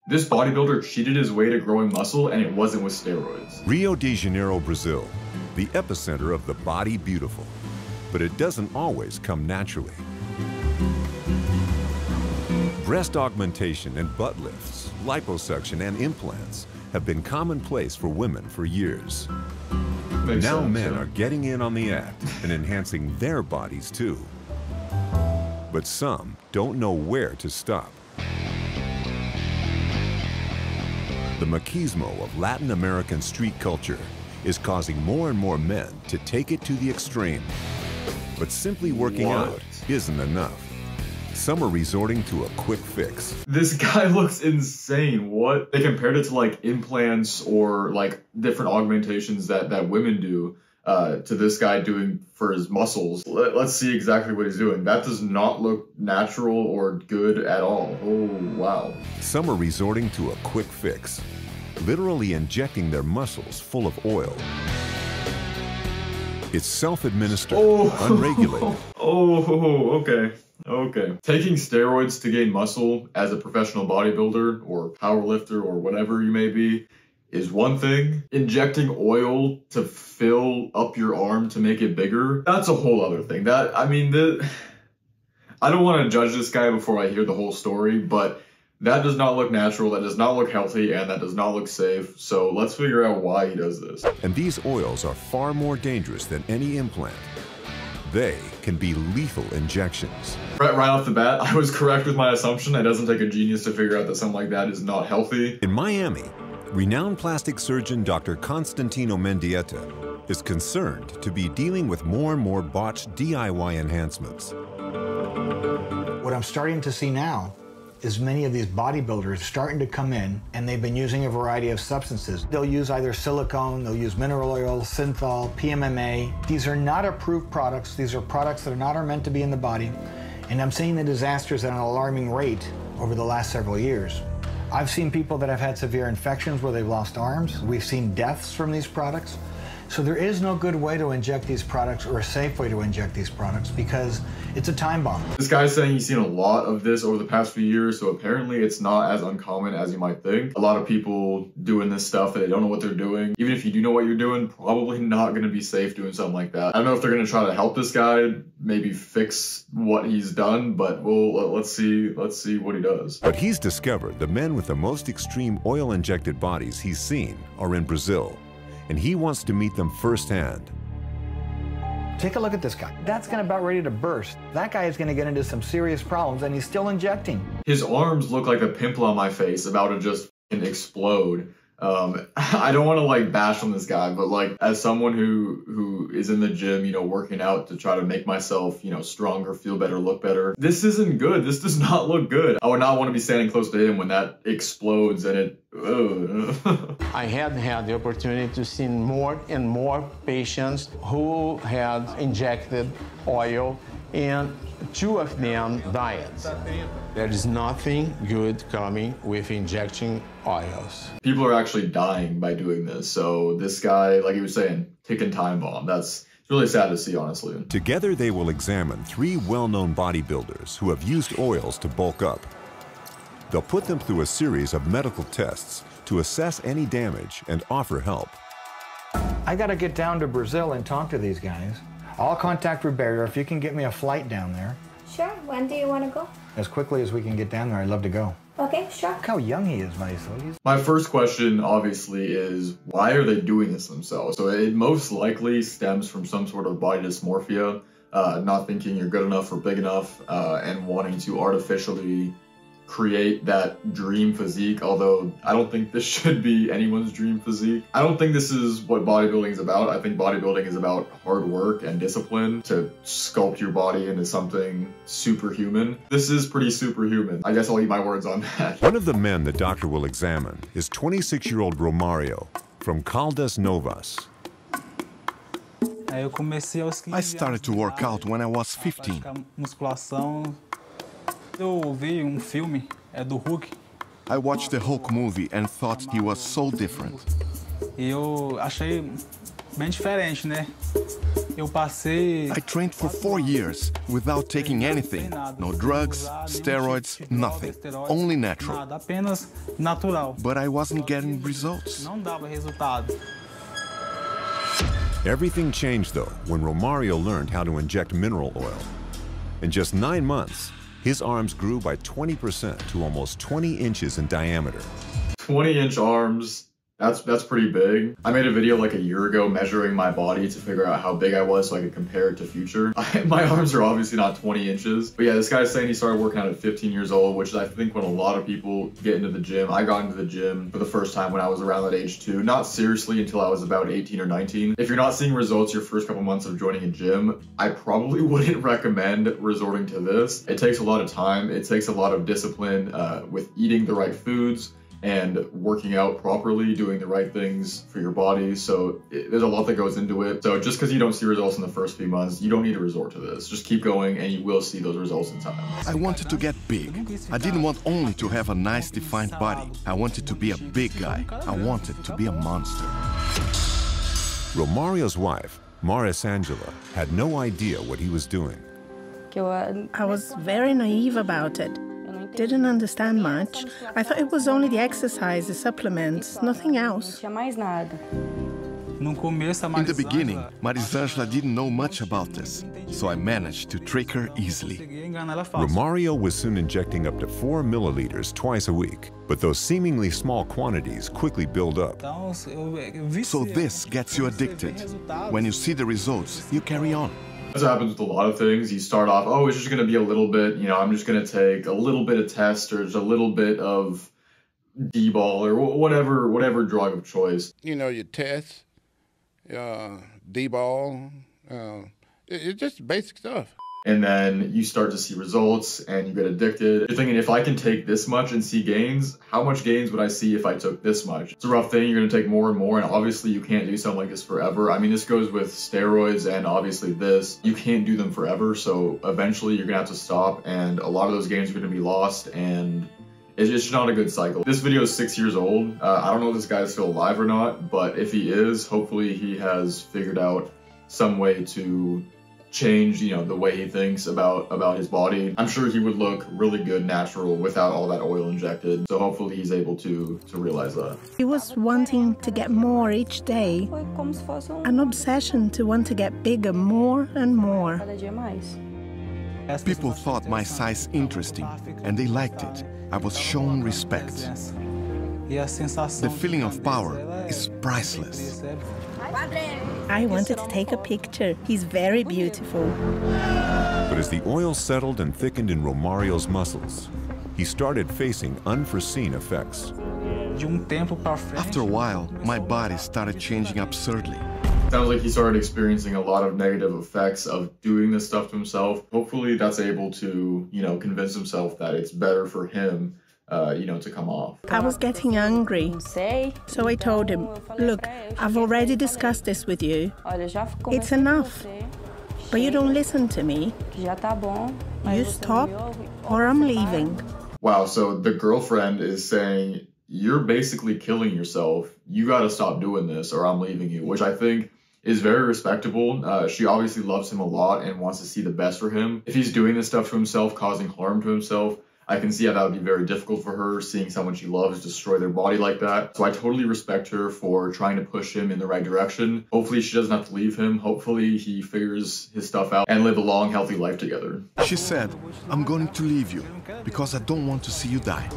This bodybuilder cheated his way to growing muscle, and it wasn't with steroids. Rio de Janeiro, Brazil, the epicenter of the body beautiful. But it doesn't always come naturally. Breast augmentation and butt lifts, liposuction and implants have been commonplace for women for years. Now men are getting in on the act and enhancing their bodies too. But some don't know where to stop. The machismo of Latin American street culture is causing more and more men to take it to the extreme. But simply working out isn't enough. Some are resorting to a quick fix. This guy looks insane. What? They compared it to like implants or like different augmentations that women do to this guy doing for his muscles. Let's see exactly what he's doing. That does not look natural or good at all. Oh, wow. Some are resorting to a quick fix, literally injecting their muscles full of oil. It's self-administered, unregulated. Oh, okay. Okay. Taking steroids to gain muscle as a professional bodybuilder or powerlifter or whatever you may be is one thing. Injecting oil to fill up your arm to make it bigger, that's a whole other thing. I don't want to judge this guy before I hear the whole story, but that does not look natural, that does not look healthy, and that does not look safe. So let's figure out why he does this. And these oils are far more dangerous than any implant. They can be lethal injections. Right off the bat, I was correct with my assumption. It doesn't take a genius to figure out that something like that is not healthy. In Miami, renowned plastic surgeon Dr. Constantino Mendieta is concerned to be dealing with more and more botched DIY enhancements. What I'm starting to see now is many of these bodybuilders starting to come in, and they've been using a variety of substances. They'll use either silicone, they'll use mineral oil, synthol, PMMA. These are not approved products. These are products that are meant to be in the body. And I'm seeing the disasters at an alarming rate over the last several years. I've seen people that have had severe infections where they've lost arms. We've seen deaths from these products. So there is no good way to inject these products or a safe way to inject these products because it's a time bomb. This guy's saying he's seen a lot of this over the past few years, so apparently it's not as uncommon as you might think. A lot of people doing this stuff that they don't know what they're doing. Even if you do know what you're doing, probably not going to be safe doing something like that. I don't know if they're going to try to help this guy, maybe fix what he's done, but let's see what he does. But he's discovered the men with the most extreme oil-injected bodies he's seen are in Brazil, and he wants to meet them firsthand. Take a look at this guy. That's about ready to burst. That guy is going to get into some serious problems, and he's still injecting. His arms look like a pimple on my face about to just explode. I don't want to like bash on this guy, but like as someone who is in the gym, you know, working out to try to make myself, you know, stronger, feel better, look better. This isn't good. This does not look good. I would not want to be standing close to him when that explodes and it. I had the opportunity to see more and more patients who had injected oil, and 2 of them died. There is nothing good coming with injecting oils. People are actually dying by doing this. So this guy, like he was saying, ticking time bomb. It's really sad to see, honestly. Together they will examine 3 well-known bodybuilders who have used oils to bulk up. They'll put them through a series of medical tests to assess any damage and offer help. I got to get down to Brazil and talk to these guys. I'll contact Roberto if you can get me a flight down there. Sure. When do you want to go? As quickly as we can get down there, I'd love to go. Okay, sure. Look how young he is, Marisol. My first question, obviously, is why are they doing this themselves? So it most likely stems from some sort of body dysmorphia, not thinking you're good enough or big enough, and wanting to artificially create that dream physique, although I don't think this should be anyone's dream physique. I don't think this is what bodybuilding is about. I think bodybuilding is about hard work and discipline to sculpt your body into something superhuman. This is pretty superhuman. I guess I'll eat my words on that. One of the men the doctor will examine is 26-year-old Romario from Caldas Novas. I started to work out when I was 15. I watched the Hulk movie and thought he was so different. E eu achei bem diferente, né? I trained for 4 years without taking anything. No drugs, steroids, nothing. Only natural. But I wasn't getting results. Everything changed, though, when Romario learned how to inject mineral oil. In just 9 months, his arms grew by 20% to almost 20 inches in diameter. 20-inch arms, that's pretty big. I made a video like a year ago measuring my body to figure out how big I was so I could compare it to future. My arms are obviously not 20 inches. But yeah, this guy's saying he started working out at 15 years old, which is I think when a lot of people get into the gym. I got into the gym for the first time when I was around that age too. Not seriously until I was about 18 or 19. If you're not seeing results your first couple months of joining a gym, I probably wouldn't recommend resorting to this. It takes a lot of time. It takes a lot of discipline with eating the right foods and working out properly, doing the right things for your body. So there's a lot that goes into it. So just because you don't see results in the first few months, you don't need to resort to this. Just keep going and you will see those results in time. I wanted to get big. I didn't want only to have a nice defined body. I wanted to be a big guy. I wanted to be a monster. Romario's wife, Maris Angela, had no idea what he was doing. I was very naive about it. Didn't understand much. I thought it was only the exercise, the supplements, nothing else. In the beginning, Marisangela didn't know much about this, so I managed to trick her easily. Romario was soon injecting up to 4 milliliters twice a week, but those seemingly small quantities quickly build up. So this gets you addicted. When you see the results, you carry on. This happens with a lot of things. You start off, oh, it's just going to be a little bit, you know, I'm just going to take a little bit of test or just a little bit of D-ball or whatever drug of choice. You know, your test, D-ball, it's just basic stuff. And then you start to see results and you get addicted. You're thinking, if I can take this much and see gains, how much gains would I see if I took this much? It's a rough thing. You're going to take more and more, and obviously you can't do something like this forever. I mean, this goes with steroids and obviously this. You can't do them forever, so eventually you're going to have to stop, and a lot of those gains are going to be lost, and it's just not a good cycle. This video is 6 years old. I don't know if this guy is still alive or not, but if he is, hopefully he has figured out some way to change, you know, the way he thinks about his body. I'm sure he would look really good natural without all that oil injected. So hopefully he's able to realize that. He was wanting to get more each day. An obsession to want to get bigger more and more. People thought my size interesting, and they liked it. I was shown respect. The feeling of power is priceless. I wanted to take a picture. He's very beautiful. But as the oil settled and thickened in Romario's muscles, he started facing unforeseen effects. After a while, my body started changing absurdly. Sounds like he started experiencing a lot of negative effects of doing this stuff to himself. Hopefully that's able to, you know, convince himself that it's better for him you know, to come off. I was getting angry, so I told him, look, I've already discussed this with you. It's enough, but you don't listen to me. You stop or I'm leaving. Wow, so the girlfriend is saying, you're basically killing yourself. You gotta stop doing this or I'm leaving you, which I think is very respectable. She obviously loves him a lot and wants to see the best for him. If he's doing this stuff to himself, causing harm to himself, I can see how that would be very difficult for her, seeing someone she loves destroy their body like that. So I totally respect her for trying to push him in the right direction. Hopefully she doesn't have to leave him. Hopefully he figures his stuff out and live a long, healthy life together. She said, I'm going to leave you because I don't want to see you die.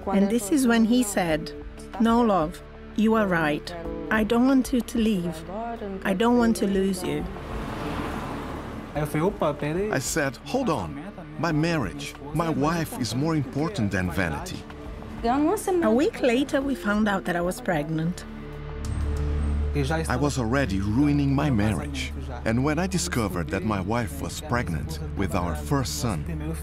And this is when he said, no, love, you are right. I don't want you to leave. I don't want to lose you. I said, hold on. My marriage, my wife is more important than vanity. A week later, we found out that I was pregnant. I was already ruining my marriage. And when I discovered that my wife was pregnant with our first son,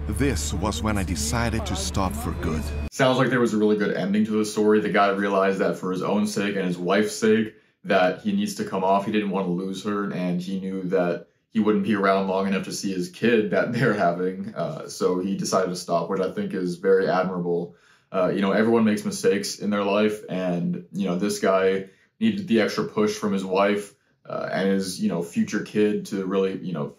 this was when I decided to stop for good. Sounds like there was a really good ending to the story. The guy realized that for his own sake and his wife's sake, that he needs to come off. He didn't want to lose her, and he knew that he wouldn't be around long enough to see his kid that they're having. So he decided to stop, which I think is very admirable. You know, everyone makes mistakes in their life, and, you know, this guy needed the extra push from his wife and his, you know, future kid to really, you know,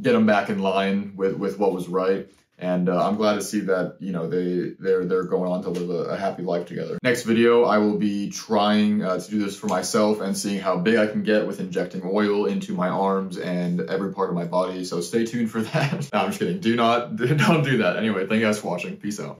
get him back in line with what was right. And I'm glad to see that, you know, they're going on to live a happy life together. Next video, I will be trying to do this for myself and seeing how big I can get with injecting oil into my arms and every part of my body. So stay tuned for that. No, I'm just kidding. Don't do that. Anyway, thank you guys for watching. Peace out.